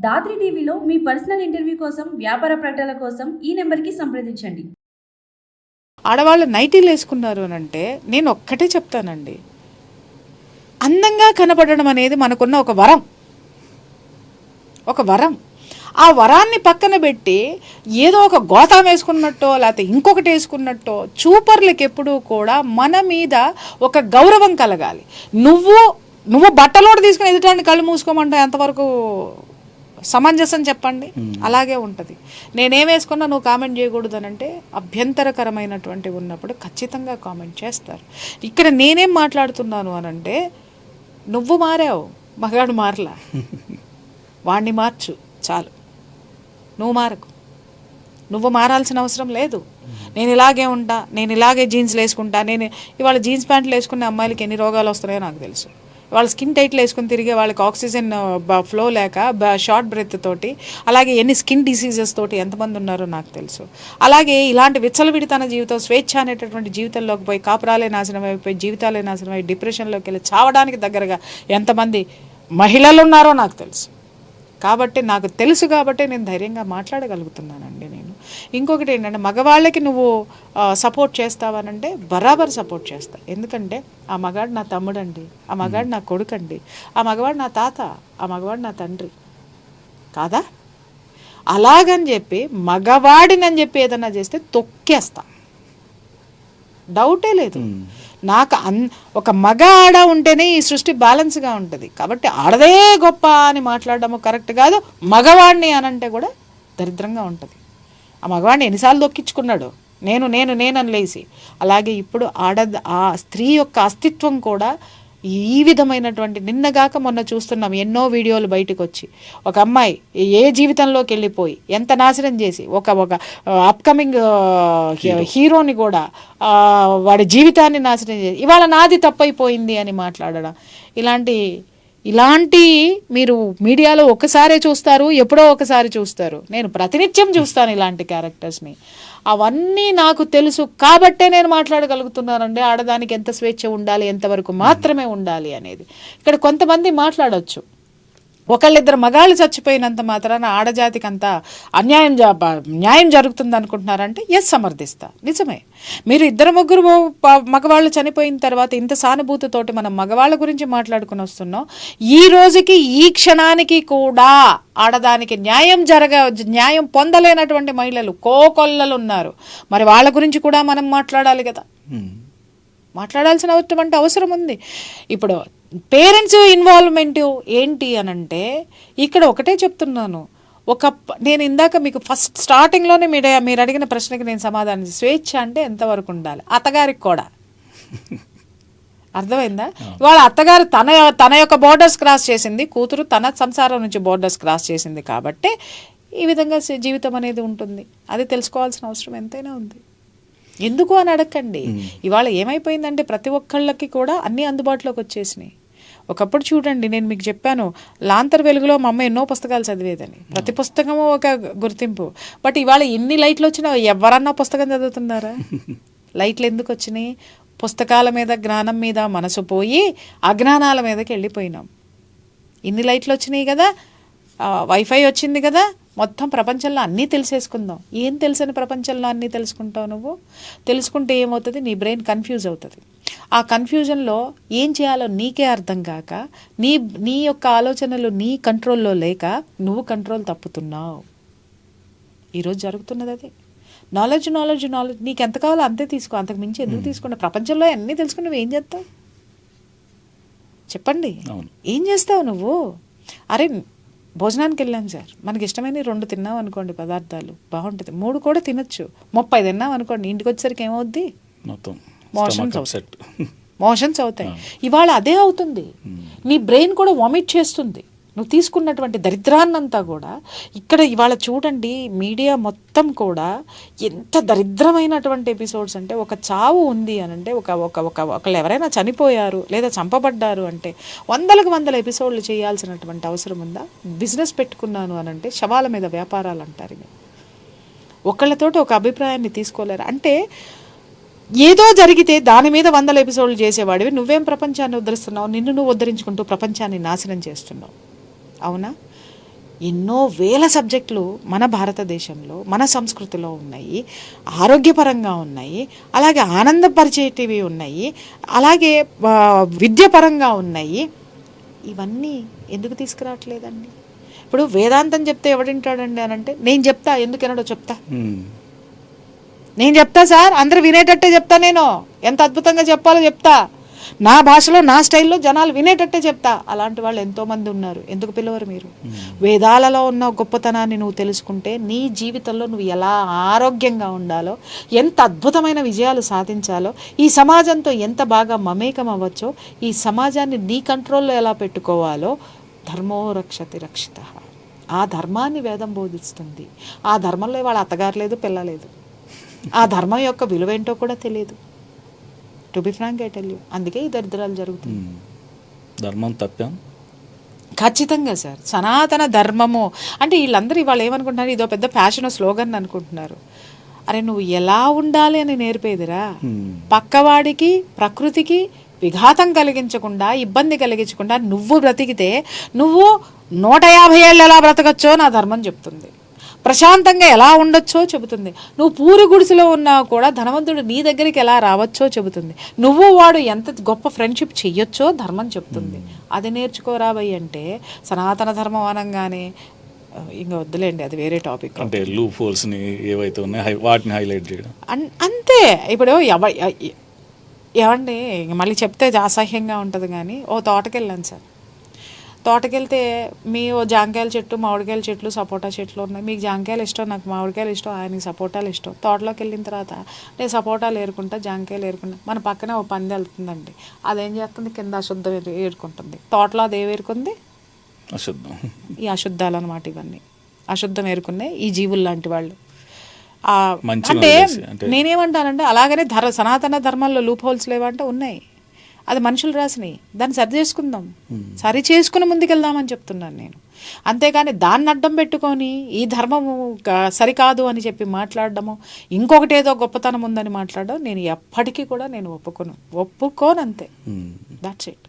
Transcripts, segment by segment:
దాత్రి టీవీలో మీ personal interview కోసం, వ్యాపార ప్రకటనల కోసం ఈ నెంబర్కి సంప్రదించండి. ఆడవాళ్ళు నైటీలు వేసుకున్నారు అని అంటే నేను ఒక్కటే చెప్తానండి, అందంగా కనపడడం అనేది మనకున్న ఒక వరం. ఆ వరాన్ని పక్కన పెట్టి ఏదో ఒక గోతాం వేసుకున్నట్టో లేకపోతే ఇంకొకటి వేసుకున్నట్టో చూపర్లకు ఎప్పుడూ కూడా మన మీద ఒక గౌరవం కలగాలి. నువ్వు బట్టలోడు తీసుకుని ఎదుటాన్ని కళ్ళు మూసుకోమంటావు ఎంతవరకు సమంజసం చెప్పండి? అలాగే ఉంటుంది. నేనేం వేసుకున్నా నువ్వు కామెంట్ చేయకూడదు అని అంటే అభ్యంతరకరమైనటువంటి ఉన్నప్పుడు ఖచ్చితంగా కామెంట్ చేస్తారు. ఇక్కడ నేనేం మాట్లాడుతున్నాను అనంటే, నువ్వు మారావు, మగాడు మారలా, వాణ్ణి మార్చు చాలు, నువ్వు మారకు. నువ్వు మారాల్సిన అవసరం లేదు. నేను ఇలాగే ఉంటా, నేను ఇలాగే జీన్స్లు వేసుకుంటా. నేను ఇవాళ జీన్స్ ప్యాంట్లు వేసుకునే అమ్మాయిలకి ఎన్ని రోగాలు వస్తున్నాయో నాకు తెలుసు. వాళ్ళ స్కిన్ టైట్లు వేసుకుని తిరిగే వాళ్ళకి ఆక్సిజన్ ఫ్లో లేక షార్ట్ బ్రెత్ తోటి, అలాగే ఎన్ని స్కిన్ డిసీజెస్ తోటి ఎంతమంది ఉన్నారో నాకు తెలుసు. అలాగే ఇలాంటి విచ్చలవిడితన జీవితం, స్వేచ్ఛ అనేటటువంటి జీవితంలోకి పోయి కాపురాలే నాశనం అయిపోయి, జీవితాలే నాశనం అయి డిప్రెషన్లోకి వెళ్ళి చావడానికి దగ్గరగా ఎంతమంది మహిళలు ఉన్నారో నాకు తెలుసు. కాబట్టి నాకు తెలుసు కాబట్టి నేను ధైర్యంగా మాట్లాడగలుగుతున్నానండి. నేను ఇంకొకటి ఏంటంటే, మగవాళ్ళకి నువ్వు సపోర్ట్ చేస్తావనంటే బరాబర్ సపోర్ట్ చేస్తా. ఎందుకంటే ఆ మగాడు నా తమ్ముడండి, ఆ మగాడు నా కొడుకండి, ఆ మగవాడు నా తాత, ఆ మగవాడు నా తండ్రి కాదా? అలాగని చెప్పి మగవాడినని చెప్పి ఏదన్నా చేస్తే తొక్కేస్తా, డౌటే లేదు నాకు. ఒక మగ ఆడ ఉంటేనే ఈ సృష్టి బ్యాలెన్స్గా ఉంటుంది. కాబట్టి ఆడదే గొప్ప అని మాట్లాడడము కరెక్ట్ కాదు. మగవాడిని అనంటే కూడా దరిద్రంగా ఉంటుంది. ఆ మగవాడిని ఎన్నిసార్లు దొక్కించుకున్నాడు, నేనని లేసి. అలాగే ఇప్పుడు ఆ స్త్రీ యొక్క అస్తిత్వం కూడా ఈ విధమైనటువంటి, నిన్నగాక మొన్న చూస్తున్నాం ఎన్నో వీడియోలు బయటకు వచ్చి, ఒక అమ్మాయి ఏ జీవితంలోకి వెళ్ళిపోయి ఎంత నాశనం చేసి ఒక అప్కమింగ్ హీరోని కూడా వాడి జీవితాన్ని నాశనం చేసి ఇవాళ నాది తప్పైపోయింది అని మాట్లాడడం, ఇలాంటి మీరు మీడియాలో ఒకసారే చూస్తారు, ఎప్పుడో ఒకసారి చూస్తారు. నేను ప్రతినిత్యం చూస్తాను ఇలాంటి క్యారెక్టర్స్ని. అవన్నీ నాకు తెలుసు కాబట్టే నేను మాట్లాడగలుగుతున్నానండి. ఆడదానికి ఎంత స్వేచ్ఛ ఉండాలి, ఎంతవరకు మాత్రమే ఉండాలి అనేది. ఇక్కడ కొంతమంది మాట్లాడవచ్చు, ఒకళ్ళిద్దరు మగాళ్ళు చచ్చిపోయినంత మాత్రాన ఆడజాతికి అంతా న్యాయం జరుగుతుంది అనుకుంటున్నారంటే ఎస్, సమర్థిస్తా. నిజమే, మీరు ఇద్దరు ముగ్గురు మగవాళ్ళు చనిపోయిన తర్వాత ఇంత సానుభూతితోటి మనం మగవాళ్ళ గురించి మాట్లాడుకుని వస్తున్నాం. ఈ రోజుకి ఈ క్షణానికి కూడా ఆడదానికి న్యాయం పొందలేనటువంటి మహిళలు కోకొల్లలు ఉన్నారు. మరి వాళ్ళ గురించి కూడా మనం మాట్లాడాలి కదా, మాట్లాడాల్సినటువంటి అవసరం ఉంది. ఇప్పుడు పేరెంట్స్ ఇన్వాల్వ్మెంట్ ఏంటి అనంటే, ఇక్కడ ఒకటే చెప్తున్నాను. నేను ఇందాక మీకు ఫస్ట్ స్టార్టింగ్లోనే మీరు అడిగిన ప్రశ్నకి నేను సమాధానం, స్వేచ్ఛ అంటే ఎంతవరకు ఉండాలి? అత్తగారికి కూడా అర్థమైందా? ఇవాళ అత్తగారు తన యొక్క బోర్డర్స్ క్రాస్ చేసింది, కూతురు తన సంసారం నుంచి బోర్డర్స్ క్రాస్ చేసింది. కాబట్టి ఈ విధంగా జీవితం అనేది ఉంటుంది. అది తెలుసుకోవాల్సిన అవసరం ఎంతైనా ఉంది. ఎందుకు అని అడగండి. ఇవాళ ఏమైపోయిందంటే ప్రతి ఒక్కళ్ళకి కూడా అన్నీ అందుబాటులోకి వచ్చేసినాయి. ఒకప్పుడు చూడండి, నేను మీకు చెప్పాను, లాంతర్ వెలుగులో మా అమ్మ ఎన్నో పుస్తకాలు చదివేదని. ప్రతి పుస్తకము ఒక గుర్తింపు. బట్ ఇవాళ ఎన్ని లైట్లు వచ్చినా ఎవరన్నా పుస్తకం చదువుతున్నారా? లైట్లు ఎందుకు వచ్చినాయి? పుస్తకాల మీద, జ్ఞానం మీద మనసు పోయి అజ్ఞానాల మీదకి వెళ్ళిపోయినాం. ఇన్ని లైట్లు వచ్చినాయి కదా, వైఫై వచ్చింది కదా, మొత్తం ప్రపంచంలో అన్నీ తెలిసేసుకుందాం. ఏం తెలుసని ప్రపంచంలో అన్నీ తెలుసుకుంటావు నువ్వు? తెలుసుకుంటే ఏమవుతుంది? నీ బ్రెయిన్ కన్ఫ్యూజ్ అవుతుంది. ఆ కన్ఫ్యూజన్లో ఏం చేయాలో నీకే అర్థం కాక, నీ యొక్క ఆలోచనలు నీ కంట్రోల్లో లేక నువ్వు కంట్రోల్ తప్పుతున్నావు. ఈరోజు జరుగుతున్నది అదే. నాలెడ్జ్ నీకు ఎంత కావాలో అంతే తీసుకో, అంతకు మించి ఎందుకు తీసుకుంటావు? ప్రపంచంలో అన్నీ తెలుసుకుని నువ్వు ఏం చేస్తావు చెప్పండి? ఏం చేస్తావు నువ్వు? అరే, భోజనానికి వెళ్ళాం సార్, మనకి ఇష్టమైన 2 తిన్నాం అనుకోండి పదార్థాలు, బాగుంటుంది. 3 కూడా తినొచ్చు. 30 తిన్నాం అనుకోండి, ఇంటికి వచ్చేసరికి ఏమవుద్ది? మోషన్స్ అవుతాయి. ఇవాళ అదే అవుతుంది. నీ బ్రెయిన్ కూడా వామిట్ చేస్తుంది నువ్వు తీసుకున్నటువంటి దరిద్రాన్నంతా కూడా. ఇక్కడ ఇవాళ చూడండి, మీడియా మొత్తం కూడా ఎంత దరిద్రమైనటువంటి ఎపిసోడ్స్ అంటే, ఒక చావు ఉంది అని అంటే, ఒకళ్ళు ఎవరైనా చనిపోయారు లేదా చంపబడ్డారు అంటే 100 ఎపిసోడ్లు చేయాల్సినటువంటి అవసరం ఉందా? బిజినెస్ పెట్టుకున్నాను అని అంటే శవాల మీద వ్యాపారాలు అంటారు. ఒకళ్ళతోటి ఒక అభిప్రాయాన్ని తీసుకోలేరు. అంటే ఏదో జరిగితే దాని మీద 100 ఎపిసోడ్లు చేసేవాడివి నువ్వేం ప్రపంచాన్ని ఉద్ధరిస్తున్నావు? నిన్ను నువ్వు ఉద్ధరించుకుంటూ ప్రపంచాన్ని నాశనం చేస్తున్నావు. అవునా? ఎన్నో వేల సబ్జెక్టులు మన భారతదేశంలో మన సంస్కృతిలో ఉన్నాయి, ఆరోగ్యపరంగా ఉన్నాయి, అలాగే ఆనందపరిచేటివి ఉన్నాయి, అలాగే విద్యపరంగా ఉన్నాయి. ఇవన్నీ ఎందుకు తీసుకురావట్లేదండి? ఇప్పుడు వేదాంతం చెప్తే ఎవడింటాడండి అని అంటే, నేను చెప్తా, ఎందుకనడో చెప్తా, నేను చెప్తా సార్, అందరూ వినేటట్టే చెప్తా, నేను ఎంత అద్భుతంగా చెప్పాలో చెప్తా, నా భాషలో నా స్టైల్లో జనాలు వినేటట్టే చెప్తా. అలాంటి వాళ్ళు ఎంతోమంది ఉన్నారు, ఎందుకు పిలవరు మీరు? వేదాలలో ఉన్న గొప్పతనాన్ని నువ్వు తెలుసుకుంటే నీ జీవితంలో నువ్వు ఎలా ఆరోగ్యంగా ఉండాలో, ఎంత అద్భుతమైన విజయాలు సాధించాలో, ఈ సమాజంతో ఎంత బాగా మమేకం అవ్వచ్చో, ఈ సమాజాన్ని నీ కంట్రోల్లో ఎలా పెట్టుకోవాలో, ధర్మో రక్షతి రక్షిత, ఆ ధర్మాన్ని వేదం బోధిస్తుంది. ఆ ధర్మంలో వాళ్ళ అత్తగారు లేదు, పిల్ల లేదు, ఆ ధర్మం యొక్క విలువేంటో కూడా తెలియదు. To be frank I tell you, అందుకే ఈ దరిద్రాలు జరుగుతుంది. ధర్మం తప్పాం ఖచ్చితంగా సార్. సనాతన ధర్మము అంటే వీళ్ళందరూ ఇవాళ ఏమనుకుంటున్నారు, ఇదో పెద్ద ఫ్యాషన్ స్లోగన్ అనుకుంటున్నారు. అరే నువ్వు ఎలా ఉండాలి అని నేర్పేదిరా. పక్కవాడికి ప్రకృతికి విఘాతం కలిగించకుండా, ఇబ్బంది కలిగించకుండా నువ్వు బ్రతికితే నువ్వు 150 ఏళ్ళు ఎలా బ్రతకచ్చో నా ధర్మం చెప్తుంది. ప్రశాంతంగా ఎలా ఉండొచ్చో చెబుతుంది. నువ్వు పూరి గుడిసెలో ఉన్నా కూడా ధనవంతుడు నీ దగ్గరికి ఎలా రావచ్చో చెబుతుంది. నువ్వు వాడు ఎంత గొప్ప ఫ్రెండ్షిప్ చెయ్యొచ్చో ధర్మం చెప్తుంది. అది నేర్చుకోరాబయ్యి అంటే సనాతన ధర్మం అనగానే ఇంకా వద్దులేండి, అది వేరే టాపిక్. అంటే లూప్ హోల్స్ని ఏవైతే ఉన్నాయో వాటిని హైలైట్ చేయడం అంతే. ఇప్పుడు ఏమండి మళ్ళీ చెప్తే అసహ్యంగా ఉంటుంది కానీ, ఓ తోటకెళ్ళాను సార్. తోటకెళ్తే మీ ఓ జాంకాయల చెట్టు, మామిడికాయల చెట్లు, సపోటా చెట్లు ఉన్నాయి. మీకు జాంకాయలు ఇష్టం, నాకు మామిడికాయలు ఇష్టం, ఆయనకి సపోటాలు ఇష్టం. తోటలోకి వెళ్ళిన తర్వాత నేను సపోటాలు ఏరుకుంటా, జాంకాయలు ఏరుకుంటా. మన పక్కనే ఓ పంది వెళ్తుందండి, అదేం చేస్తుంది, కింద అశుద్ధం ఏరుకుంటుంది. తోటలో అది ఏరుకుంది, అశుద్ధం. ఈ అశుద్ధాలు అనమాట ఇవన్నీ. అశుద్ధం ఏరుకున్నాయి ఈ జీవులు లాంటి వాళ్ళు. అంటే నేనేమంటానంటే అలాగనే సనాతన ధర్మాల్లో లూప్ హోల్స్ లేవంటే ఉన్నాయి, అది మనుషులు రాసినాయి, దాన్ని సరి చేసుకుందాం, సరి చేసుకుని ముందుకెళ్దామని చెప్తున్నాను నేను. అంతేగాని దాన్ని అడ్డం పెట్టుకొని ఈ ధర్మము సరికాదు అని చెప్పి మాట్లాడడము, ఇంకొకటి ఏదో గొప్పతనం ఉందని మాట్లాడడం నేను ఎప్పటికీ కూడా నేను ఒప్పుకోను అంతే. That's it.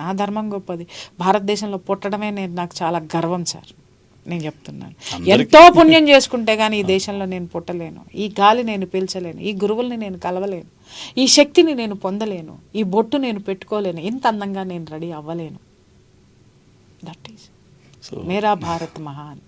నా ధర్మం గొప్పది. భారతదేశంలో పుట్టడమే నాకు చాలా గర్వం సార్. నేను చెప్తున్నాను, ఎంతో పుణ్యం చేసుకుంటే కానీ ఈ దేశంలో నేను పుట్టలేను, ఈ గాలి నేను పీల్చలేను, ఈ గురువుల్ని నేను కలవలేను, ఈ శక్తిని నేను పొందలేను, ఈ బొట్టు నేను పెట్టుకోలేను, ఇంత అందంగా నేను రెడీ అవ్వలేను. దట్ ఈస్ మేరా భారత్ మహాన్.